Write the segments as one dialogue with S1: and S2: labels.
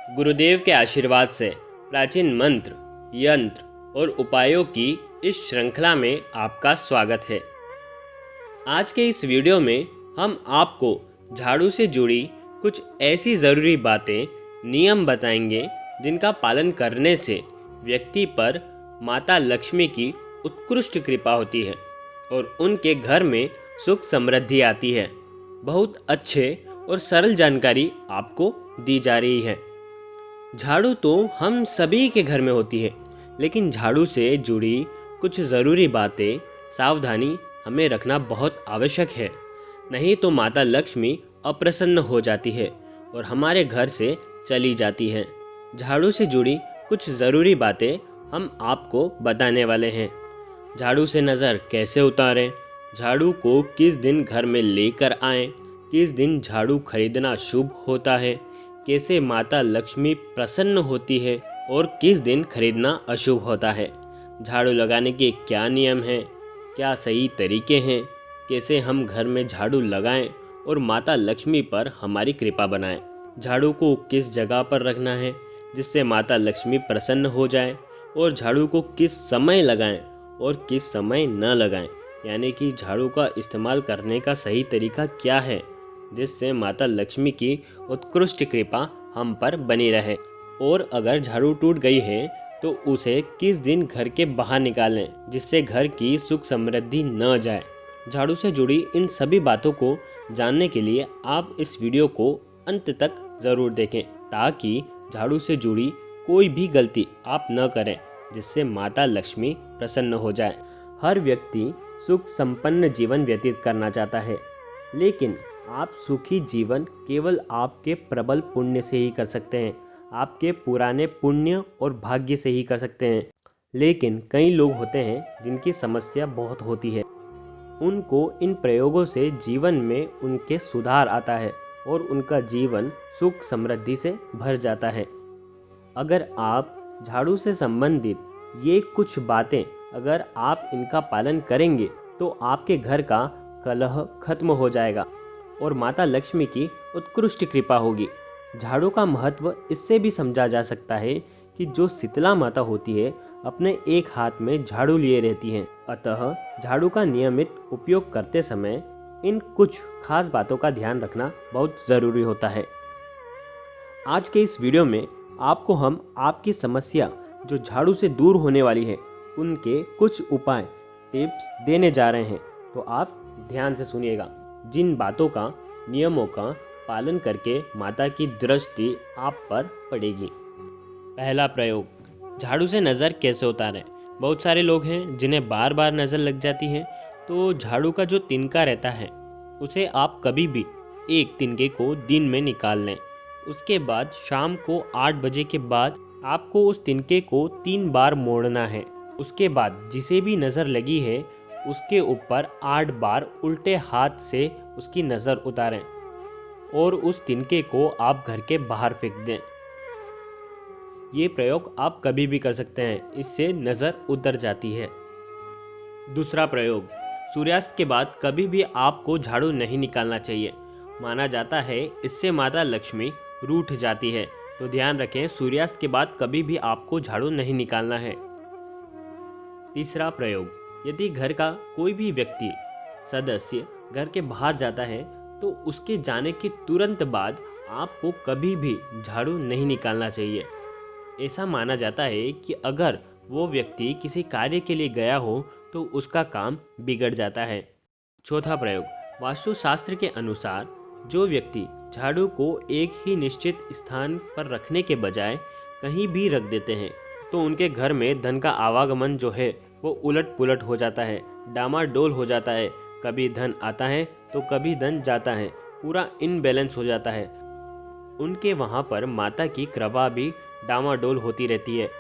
S1: गुरुदेव के आशीर्वाद से प्राचीन मंत्र, यंत्र और उपायों की इस श्रृंखला में आपका स्वागत है। आज के इस वीडियो में हम आपको झाड़ू से जुड़ी कुछ ऐसी ज़रूरी बातें, नियम बताएंगे जिनका पालन करने से व्यक्ति पर माता लक्ष्मी की उत्कृष्ट कृपा होती है और उनके घर में सुख समृद्धि आती है। बहुत अच्छे और सरल जानकारी आपको दी जा रही है। झाड़ू तो हम सभी के घर में होती है, लेकिन झाड़ू से जुड़ी कुछ ज़रूरी बातें, सावधानी हमें रखना बहुत आवश्यक है। नहीं तो माता लक्ष्मी अप्रसन्न हो जाती है और हमारे घर से चली जाती है। झाड़ू से जुड़ी कुछ ज़रूरी बातें हम आपको बताने वाले हैं। झाड़ू से नज़र कैसे उतारें, झाड़ू को किस दिन घर में लेकर आएं, किस दिन झाड़ू खरीदना शुभ होता है, कैसे माता लक्ष्मी प्रसन्न होती है और किस दिन खरीदना अशुभ होता है, झाड़ू लगाने के क्या नियम हैं, क्या सही तरीके हैं, कैसे हम घर में झाड़ू लगाएं और माता लक्ष्मी पर हमारी कृपा बनाएं, झाड़ू को किस जगह पर रखना है जिससे माता लक्ष्मी प्रसन्न हो जाए और झाड़ू को किस समय लगाएं और किस समय न लगाएं, यानी कि झाड़ू का इस्तेमाल करने का सही तरीका क्या है जिससे माता लक्ष्मी की उत्कृष्ट कृपा हम पर बनी रहे। और अगर झाड़ू टूट गई है तो उसे किस दिन घर के बाहर निकालें जिससे घर की सुख समृद्धि न जाए। झाड़ू से जुड़ी इन सभी बातों को जानने के लिए आप इस वीडियो को अंत तक ज़रूर देखें, ताकि झाड़ू से जुड़ी कोई भी गलती आप न करें जिससे माता लक्ष्मी प्रसन्न हो जाए। हर व्यक्ति सुख संपन्न जीवन व्यतीत करना चाहता है, लेकिन आप सुखी जीवन केवल आपके प्रबल पुण्य से ही कर सकते हैं, आपके पुराने पुण्य और भाग्य से ही कर सकते हैं। लेकिन कई लोग होते हैं जिनकी समस्या बहुत होती है, उनको इन प्रयोगों से जीवन में उनके सुधार आता है और उनका जीवन सुख समृद्धि से भर जाता है। अगर आप झाड़ू से संबंधित ये कुछ बातें अगर आप इनका पालन करेंगे तो आपके घर का कलह खत्म हो जाएगा और माता लक्ष्मी की उत्कृष्ट कृपा होगी। झाड़ू का महत्व इससे भी समझा जा सकता है कि जो शीतला माता होती है अपने एक हाथ में झाड़ू लिए रहती हैं, अतः झाड़ू का नियमित उपयोग करते समय इन कुछ खास बातों का ध्यान रखना बहुत ज़रूरी होता है। आज के इस वीडियो में आपको हम आपकी समस्या जो झाड़ू से दूर होने वाली है उनके कुछ उपाय, टिप्स देने जा रहे हैं, तो आप ध्यान से सुनिएगा। जिन बातों का, नियमों का पालन करके माता की दृष्टि आप पर पड़ेगी। पहला प्रयोग, झाड़ू से नज़र कैसे उतारें। बहुत सारे लोग हैं जिन्हें बार बार नज़र लग जाती है, तो झाड़ू का जो तिनका रहता है उसे आप कभी भी एक तिनके को दिन में निकाल लें। उसके बाद शाम को 8 बजे के बाद आपको उस तिनके को 3 बार मोड़ना है। उसके बाद जिसे भी नज़र लगी है उसके ऊपर 8 बार उल्टे हाथ से उसकी नज़र उतारें और उस तिनके को आप घर के बाहर फेंक दें। ये प्रयोग आप कभी भी कर सकते हैं, इससे नज़र उतर जाती है। दूसरा प्रयोग, सूर्यास्त के बाद कभी भी आपको झाड़ू नहीं निकालना चाहिए। माना जाता है इससे माता लक्ष्मी रूठ जाती है, तो ध्यान रखें सूर्यास्त के बाद कभी भी आपको झाड़ू नहीं निकालना है। तीसरा प्रयोग, यदि घर का कोई भी व्यक्ति, सदस्य घर के बाहर जाता है तो उसके जाने के तुरंत बाद आपको कभी भी झाड़ू नहीं निकालना चाहिए। ऐसा माना जाता है कि अगर वो व्यक्ति किसी कार्य के लिए गया हो तो उसका काम बिगड़ जाता है। चौथा प्रयोग, वास्तुशास्त्र के अनुसार जो व्यक्ति झाड़ू को एक ही निश्चित स्थान पर रखने के बजाय कहीं भी रख देते हैं तो उनके घर में धन का आवागमन जो है वो उलट पुलट हो जाता है, डामाडोल हो जाता है। कभी धन आता है तो कभी धन जाता है, पूरा इनबैलेंस हो जाता है। उनके वहाँ पर माता की कृपा भी डामाडोल होती रहती है,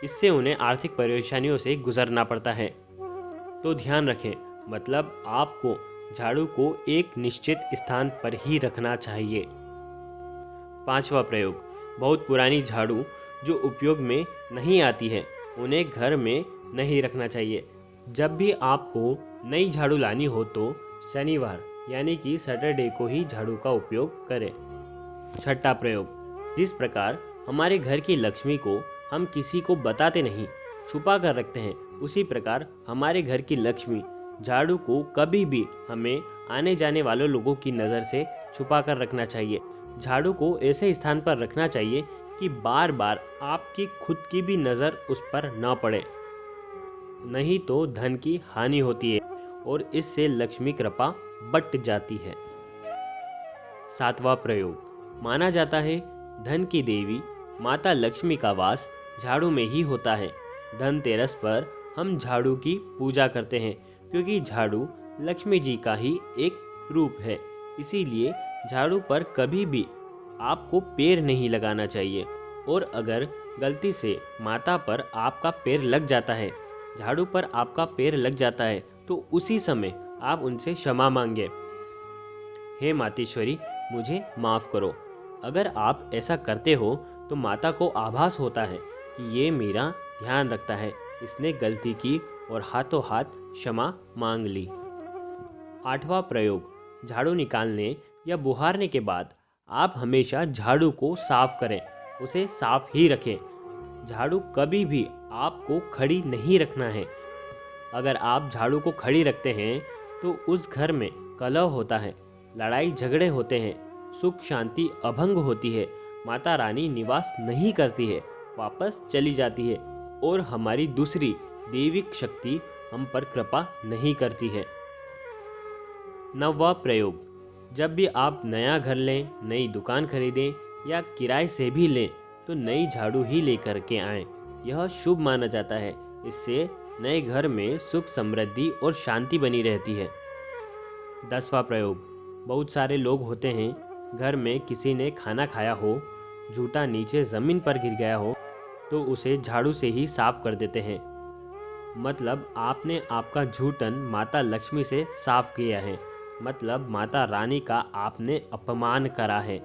S1: इससे उन्हें आर्थिक परेशानियों से गुजरना पड़ता है। तो ध्यान रखें, मतलब आपको झाड़ू को एक निश्चित स्थान पर ही रखना चाहिए। पांचवा प्रयोग, बहुत पुरानी झाड़ू जो उपयोग में नहीं आती है उन्हें घर में नहीं रखना चाहिए। जब भी आपको नई झाड़ू लानी हो तो शनिवार यानी कि सैटरडे को ही झाड़ू का उपयोग करें। छठा प्रयोग, जिस प्रकार हमारे घर की लक्ष्मी को हम किसी को बताते नहीं, छुपा कर रखते हैं, उसी प्रकार हमारे घर की लक्ष्मी झाड़ू को कभी भी हमें आने जाने वाले लोगों की नज़र से छुपा कर रखना चाहिए। झाड़ू को ऐसे स्थान पर रखना चाहिए कि बार बार आपकी खुद की भी नज़र उस पर न पड़े, नहीं तो धन की हानि होती है और इससे लक्ष्मी कृपा बट जाती है। 7वां प्रयोग। माना जाता है धन की देवी माता लक्ष्मी का वास झाड़ू में ही होता है। धनतेरस पर हम झाड़ू की पूजा करते हैं क्योंकि झाड़ू लक्ष्मी जी का ही एक रूप है। इसीलिए झाड़ू पर कभी भी आपको पैर नहीं लगाना चाहिए, और अगर गलती से माता पर आपका पैर लग जाता है, झाड़ू पर आपका पैर लग जाता है, तो उसी समय आप उनसे क्षमा मांगे, हे मातेश्वरी मुझे माफ़ करो। अगर आप ऐसा करते हो तो माता को आभास होता है कि ये मेरा ध्यान रखता है, इसने गलती की और हाथों हाथ क्षमा मांग ली। 8वां प्रयोग। झाड़ू निकालने या बुहारने के बाद आप हमेशा झाड़ू को साफ करें, उसे साफ ही रखें। झाड़ू कभी भी आपको खड़ी नहीं रखना है। अगर आप झाड़ू को खड़ी रखते हैं तो उस घर में कलह होता है, लड़ाई झगड़े होते हैं, सुख शांति अभंग होती है, माता रानी निवास नहीं करती है, वापस चली जाती है और हमारी दूसरी दैविक शक्ति हम पर कृपा नहीं करती है। 9वां प्रयोग। जब भी आप नया घर लें, नई दुकान खरीदें या किराए से भी लें तो नई झाड़ू ही लेकर के आएं। यह शुभ माना जाता है। इससे नए घर में सुख समृद्धि और शांति बनी रहती है। 10वां प्रयोग। बहुत सारे लोग होते हैं, घर में किसी ने खाना खाया हो, जूठा नीचे ज़मीन पर गिर गया हो तो उसे झाड़ू से ही साफ कर देते हैं। मतलब आपने आपका जूठन माता लक्ष्मी से साफ किया है, मतलब माता रानी का आपने अपमान करा है।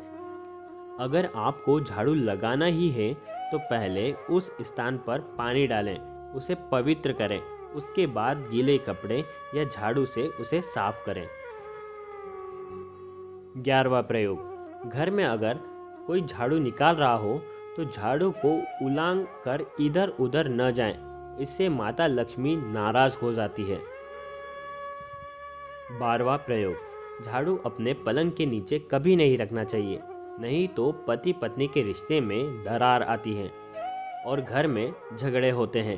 S1: अगर आपको झाड़ू लगाना ही है तो पहले उस स्थान पर पानी डालें, उसे पवित्र करें, उसके बाद गीले कपड़े या झाड़ू से उसे साफ करें। 11वां प्रयोग। घर में अगर कोई झाड़ू निकाल रहा हो तो झाड़ू को उलांग कर इधर उधर न जाएं, इससे माता लक्ष्मी नाराज हो जाती है। 12वां प्रयोग। झाड़ू अपने पलंग के नीचे कभी नहीं रखना चाहिए, नहीं तो पति पत्नी के रिश्ते में दरार आती है और घर में झगड़े होते हैं।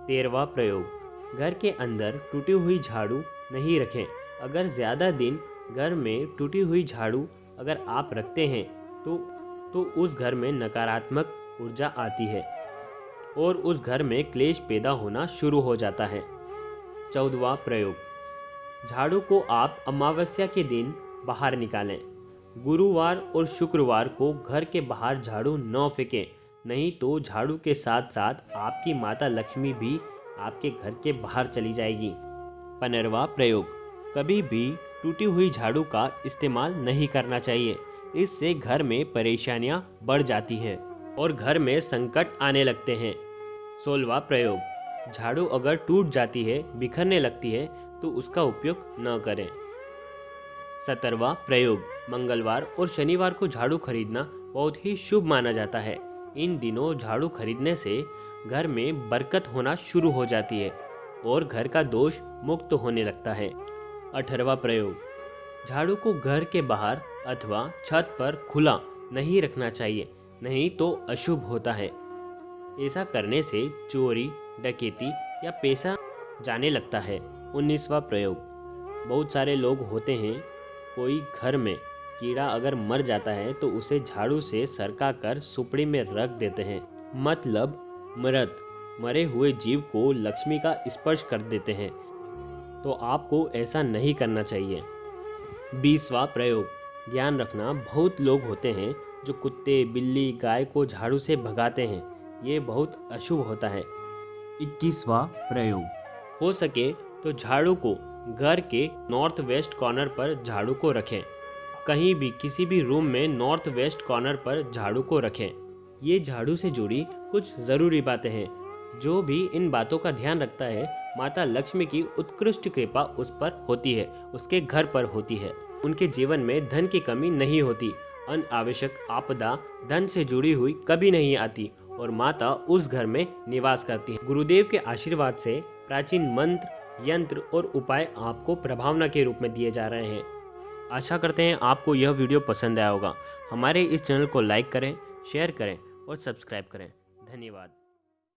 S1: 13वां प्रयोग। घर के अंदर टूटी हुई झाड़ू नहीं रखें। अगर ज़्यादा दिन घर में टूटी हुई झाड़ू अगर आप रखते हैं तो उस घर में नकारात्मक ऊर्जा आती है और उस घर में क्लेश पैदा होना शुरू हो जाता है। 14वां प्रयोग। झाड़ू को आप अमावस्या के दिन बाहर निकालें। गुरुवार और शुक्रवार को घर के बाहर झाड़ू न फेंकें, नहीं तो झाड़ू के साथ साथ आपकी माता लक्ष्मी भी आपके घर के बाहर चली जाएगी। 15वां प्रयोग। कभी भी टूटी हुई झाड़ू का इस्तेमाल नहीं करना चाहिए, इससे घर में परेशानियां बढ़ जाती हैं और घर में संकट आने लगते हैं। 16वां प्रयोग। झाड़ू अगर टूट जाती है, बिखरने लगती है तो उसका उपयोग न करें। 17वां प्रयोग। मंगलवार और शनिवार को झाड़ू खरीदना बहुत ही शुभ माना जाता है। इन दिनों झाड़ू खरीदने से घर में बरकत होना शुरू हो जाती है और घर का दोष मुक्त होने लगता है। 18वां प्रयोग। झाड़ू को घर के बाहर अथवा छत पर खुला नहीं रखना चाहिए, नहीं तो अशुभ होता है। ऐसा करने से चोरी, डकैती या पैसा जाने लगता है। 19वां प्रयोग। बहुत सारे लोग होते हैं, कोई घर में कीड़ा अगर मर जाता है तो उसे झाड़ू से सरका कर सुपड़ी में रख देते हैं, मतलब मरे हुए जीव को लक्ष्मी का स्पर्श कर देते हैं, तो आपको ऐसा नहीं करना चाहिए। 20वां प्रयोग। ध्यान रखना, बहुत लोग होते हैं जो कुत्ते, बिल्ली, गाय को झाड़ू से भगाते हैं, ये बहुत अशुभ होता है। 21वां प्रयोग। हो सके तो झाड़ू को घर के नॉर्थ वेस्ट कॉर्नर पर झाड़ू को रखें। कहीं भी किसी भी रूम में नॉर्थ वेस्ट कॉर्नर पर झाड़ू को रखें। ये झाड़ू से जुड़ी कुछ ज़रूरी बातें हैं। जो भी इन बातों का ध्यान रखता है, माता लक्ष्मी की उत्कृष्ट कृपा उस पर होती है, उसके घर पर होती है। उनके जीवन में धन की कमी नहीं होती। अनावश्यक आपदा धन से जुड़ी हुई कभी नहीं आती और माता उस घर में निवास करती है। गुरुदेव के आशीर्वाद से प्राचीन मंत्र, यंत्र और उपाय आपको प्रभावना के रूप में दिए जा रहे हैं। आशा करते हैं आपको यह वीडियो पसंद आया होगा। हमारे इस चैनल को लाइक करें, शेयर करें और सब्सक्राइब करें। धन्यवाद।